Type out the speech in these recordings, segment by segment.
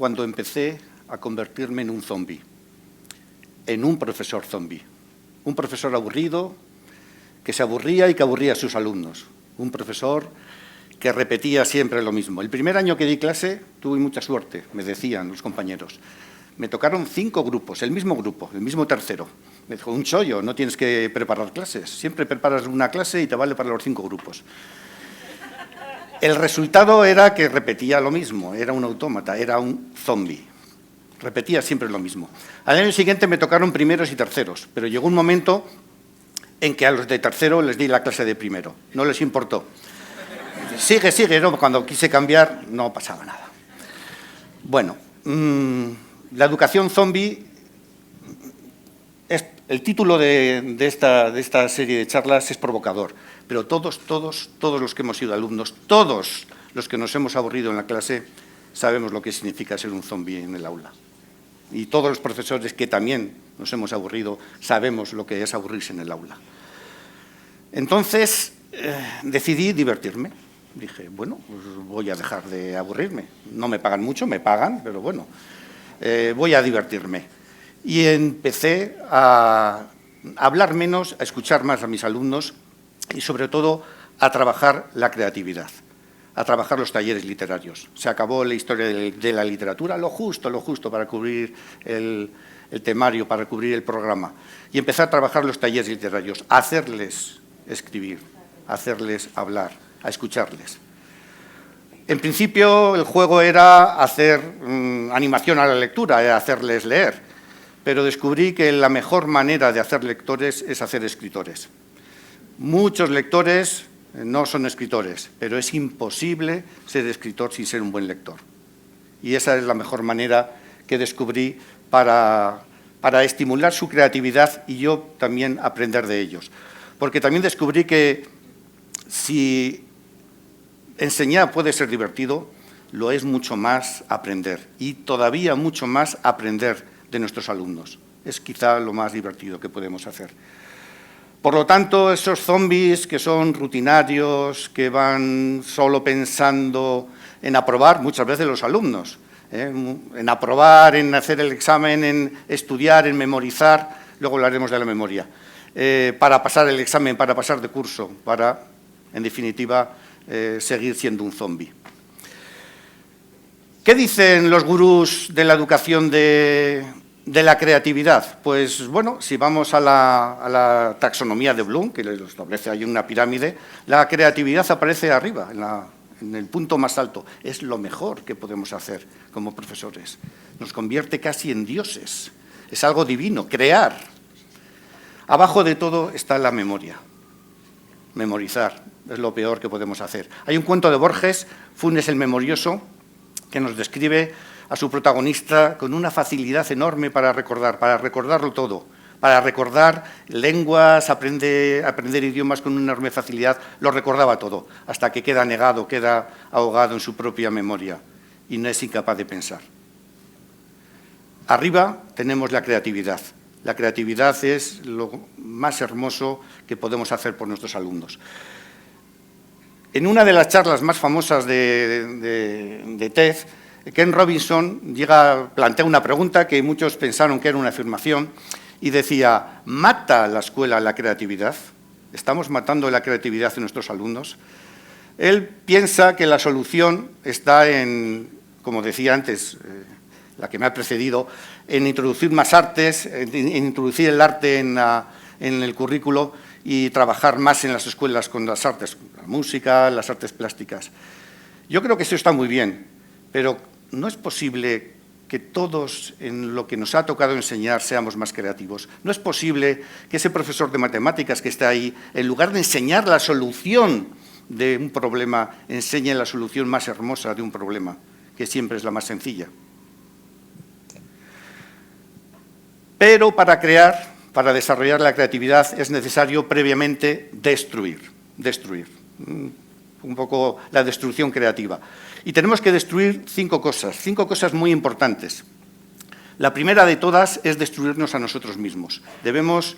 cuando empecé a convertirme en un zombi, en un profesor zombi. Un profesor aburrido, que se aburría y que aburría a sus alumnos. Un profesor que repetía siempre lo mismo. El primer año que di clase tuve mucha suerte, me decían los compañeros. Me tocaron 5 grupos, el mismo tercero. Me dijo, un chollo, no tienes que preparar clases. Siempre preparas una clase y te vale para los 5 grupos. El resultado era que repetía lo mismo, era un autómata, era un zombi. Repetía siempre lo mismo. Al año siguiente me tocaron primeros y terceros, pero llegó un momento en que a los de tercero les di la clase de primero. No les importó. Sigue, no, cuando quise cambiar no pasaba nada. Bueno, la educación zombi, el título de esta serie de charlas es provocador, pero todos los que hemos sido alumnos, todos los que nos hemos aburrido en la clase, sabemos lo que significa ser un zombi en el aula. Y todos los profesores que también nos hemos aburrido, sabemos lo que es aburrirse en el aula. Entonces, decidí divertirme. Dije, bueno, pues voy a dejar de aburrirme. No me pagan mucho, me pagan, pero bueno, voy a divertirme. Y empecé a hablar menos, a escuchar más a mis alumnos y, sobre todo, a trabajar la creatividad, a trabajar los talleres literarios. Se acabó la historia de la literatura, lo justo para cubrir el temario, para cubrir el programa. Y empecé a trabajar los talleres literarios, a hacerles escribir, a hacerles hablar, a escucharles. En principio, el juego era hacer animación a la lectura, era hacerles leer, pero descubrí que la mejor manera de hacer lectores es hacer escritores. Muchos lectores no son escritores, pero es imposible ser escritor sin ser un buen lector. Y esa es la mejor manera que descubrí para estimular su creatividad y yo también aprender de ellos. Porque también descubrí que si enseñar puede ser divertido, lo es mucho más aprender y todavía mucho más aprender de nuestros alumnos. Es quizá lo más divertido que podemos hacer. Por lo tanto, esos zombis que son rutinarios, que van solo pensando en aprobar, muchas veces los alumnos, en aprobar, en hacer el examen, en estudiar, en memorizar, luego hablaremos de la memoria, para pasar el examen, para pasar de curso, para, en definitiva, seguir siendo un zombi. ¿Qué dicen los gurús de la educación de la creatividad? Pues, bueno, si vamos a la taxonomía de Bloom, que lo establece ahí una pirámide, la creatividad aparece arriba, en el punto más alto. Es lo mejor que podemos hacer como profesores. Nos convierte casi en dioses. Es algo divino, crear. Abajo de todo está la memoria. Memorizar es lo peor que podemos hacer. Hay un cuento de Borges, Funes el Memorioso, que nos describe a su protagonista con una facilidad enorme para recordarlo todo, para recordar lenguas, aprender idiomas con una enorme facilidad, lo recordaba todo, hasta que queda negado, queda ahogado en su propia memoria y no es incapaz de pensar. Arriba tenemos la creatividad. La creatividad es lo más hermoso que podemos hacer por nuestros alumnos. En una de las charlas más famosas de TED, Ken Robinson plantea una pregunta que muchos pensaron que era una afirmación y decía, ¿mata la escuela la creatividad? ¿Estamos matando la creatividad de nuestros alumnos? Él piensa que la solución está en, como decía antes, la que me ha precedido, en introducir más artes, en introducir el arte en el currículo y trabajar más en las escuelas con las artes, la música, las artes plásticas. Yo creo que eso está muy bien, pero no es posible que todos en lo que nos ha tocado enseñar seamos más creativos. No es posible que ese profesor de matemáticas que está ahí, en lugar de enseñar la solución de un problema, enseñe la solución más hermosa de un problema, que siempre es la más sencilla. Pero para crear, para desarrollar la creatividad, es necesario previamente destruir un poco la destrucción creativa. Y tenemos que destruir 5 cosas muy importantes. La primera de todas es destruirnos a nosotros mismos. Debemos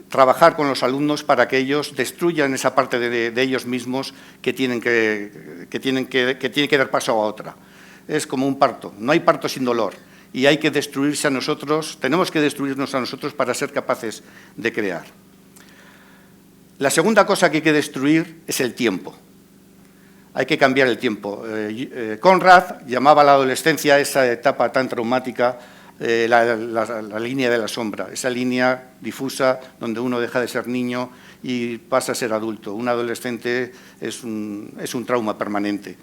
trabajar con los alumnos para que ellos destruyan esa parte de ellos mismos que tienen que dar paso a otra. es como un parto, no hay parto sin dolor y hay que destruirse a nosotros, tenemos que destruirnos a nosotros para ser capaces de crear. La segunda cosa que hay que destruir es el tiempo. Hay que cambiar el tiempo. Conrad llamaba a la adolescencia esa etapa tan traumática la línea de la sombra, esa línea difusa donde uno deja de ser niño y pasa a ser adulto. Un adolescente es un trauma permanente.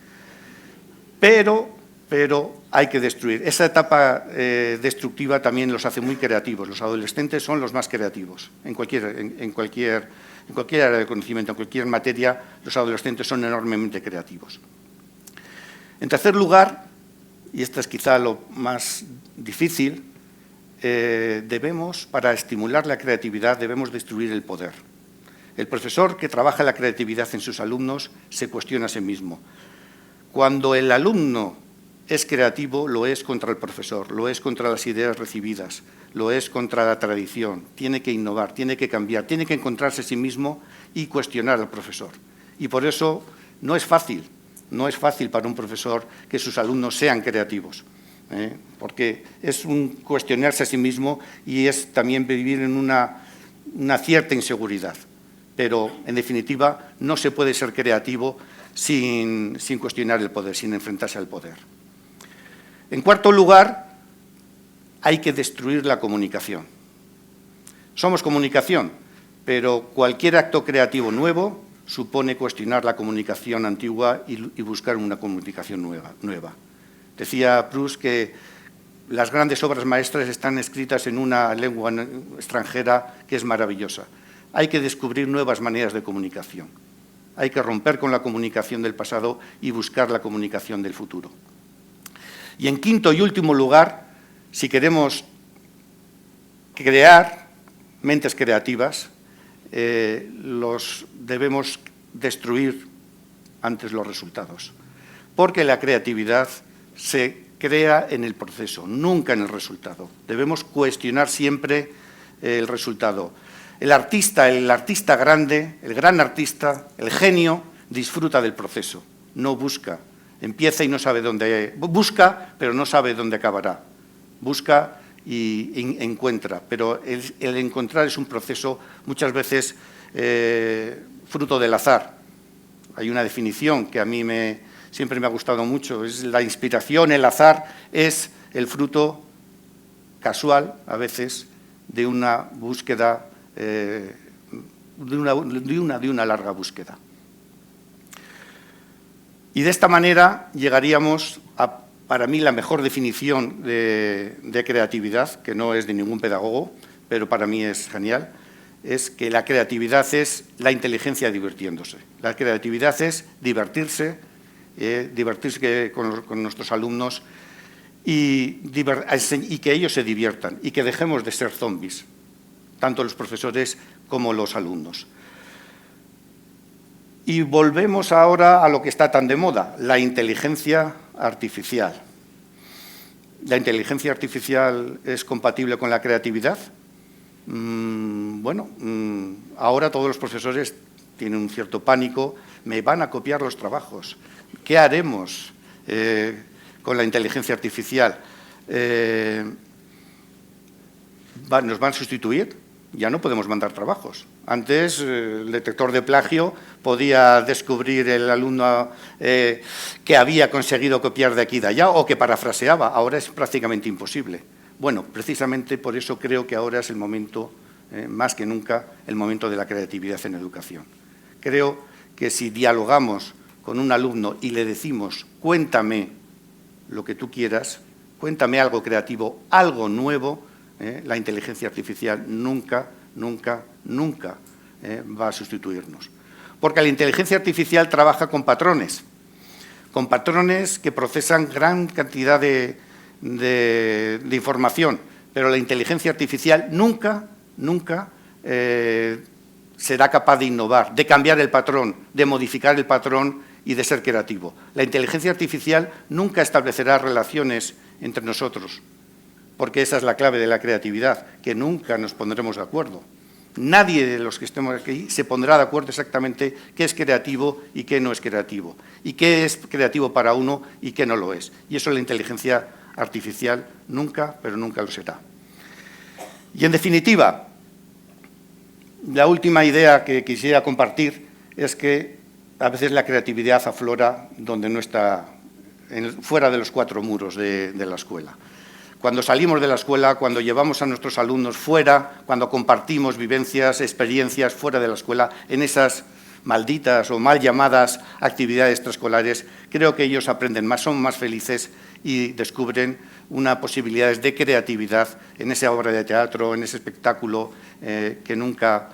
Pero hay que destruir. Esa etapa destructiva también los hace muy creativos. Los adolescentes son los más creativos en cualquier área de conocimiento, en cualquier materia, los adolescentes son enormemente creativos. En tercer lugar, y esta es quizá lo más difícil, para estimular la creatividad, debemos destruir el poder. El profesor que trabaja la creatividad en sus alumnos se cuestiona a sí mismo. Cuando el alumno es creativo, lo es contra el profesor, lo es contra las ideas recibidas, lo es contra la tradición, tiene que innovar, tiene que cambiar, tiene que encontrarse a sí mismo y cuestionar al profesor. Y por eso no es fácil para un profesor que sus alumnos sean creativos, porque es un cuestionarse a sí mismo y es también vivir en una cierta inseguridad. Pero, en definitiva, no se puede ser creativo sin cuestionar el poder, sin enfrentarse al poder. En cuarto lugar, hay que destruir la comunicación. Somos comunicación, pero cualquier acto creativo nuevo supone cuestionar la comunicación antigua y buscar una comunicación nueva. Decía Proust que las grandes obras maestras están escritas en una lengua extranjera que es maravillosa. Hay que descubrir nuevas maneras de comunicación. Hay que romper con la comunicación del pasado y buscar la comunicación del futuro. Y en quinto y último lugar, si queremos crear mentes creativas, debemos destruir antes los resultados. Porque la creatividad se crea en el proceso, nunca en el resultado. Debemos cuestionar siempre el resultado. El artista grande, el gran artista, el genio, disfruta del proceso, no busca. Empieza y no sabe dónde... Busca, pero no sabe dónde acabará. Busca y encuentra, pero el encontrar es un proceso muchas veces fruto del azar. Hay una definición que a mí siempre me ha gustado mucho, es la inspiración, el azar es el fruto casual, a veces, de una búsqueda, de una larga búsqueda. Y de esta manera llegaríamos a, para mí, la mejor definición de creatividad, que no es de ningún pedagogo, pero para mí es genial, es que la creatividad es la inteligencia divirtiéndose. La creatividad es divertirse con nuestros alumnos y que ellos se diviertan y que dejemos de ser zombies, tanto los profesores como los alumnos. Y volvemos ahora a lo que está tan de moda, la inteligencia artificial. ¿La inteligencia artificial es compatible con la creatividad? Ahora todos los profesores tienen un cierto pánico, me van a copiar los trabajos. ¿Qué haremos con la inteligencia artificial? ¿Nos van a sustituir? Ya no podemos mandar trabajos. Antes, el detector de plagio podía descubrir el alumno que había conseguido copiar de aquí y de allá o que parafraseaba. Ahora es prácticamente imposible. Bueno, precisamente por eso creo que ahora es el momento, más que nunca, el momento de la creatividad en educación. Creo que si dialogamos con un alumno y le decimos, cuéntame lo que tú quieras, cuéntame algo creativo, algo nuevo, la inteligencia artificial nunca va a sustituirnos. Porque la inteligencia artificial trabaja con patrones que procesan gran cantidad de información, pero la inteligencia artificial nunca será capaz de innovar, de cambiar el patrón, de modificar el patrón y de ser creativo. La inteligencia artificial nunca establecerá relaciones entre nosotros, porque esa es la clave de la creatividad, que nunca nos pondremos de acuerdo. Nadie de los que estemos aquí se pondrá de acuerdo exactamente qué es creativo y qué no es creativo, y qué es creativo para uno y qué no lo es. Y eso la inteligencia artificial nunca, pero nunca lo será. Y en definitiva, la última idea que quisiera compartir es que a veces la creatividad aflora donde no está, fuera de los cuatro muros de la escuela. Cuando salimos de la escuela, cuando llevamos a nuestros alumnos fuera, cuando compartimos vivencias, experiencias fuera de la escuela, en esas malditas o mal llamadas actividades extraescolares, creo que ellos aprenden más, son más felices y descubren unas posibilidades de creatividad en esa obra de teatro, en ese espectáculo que nunca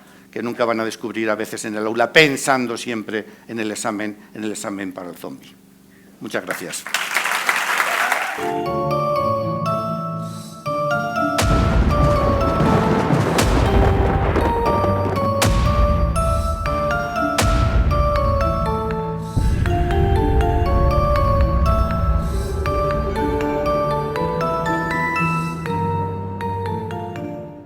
van a descubrir a veces en el aula, pensando siempre en el examen para el zombi. Muchas gracias.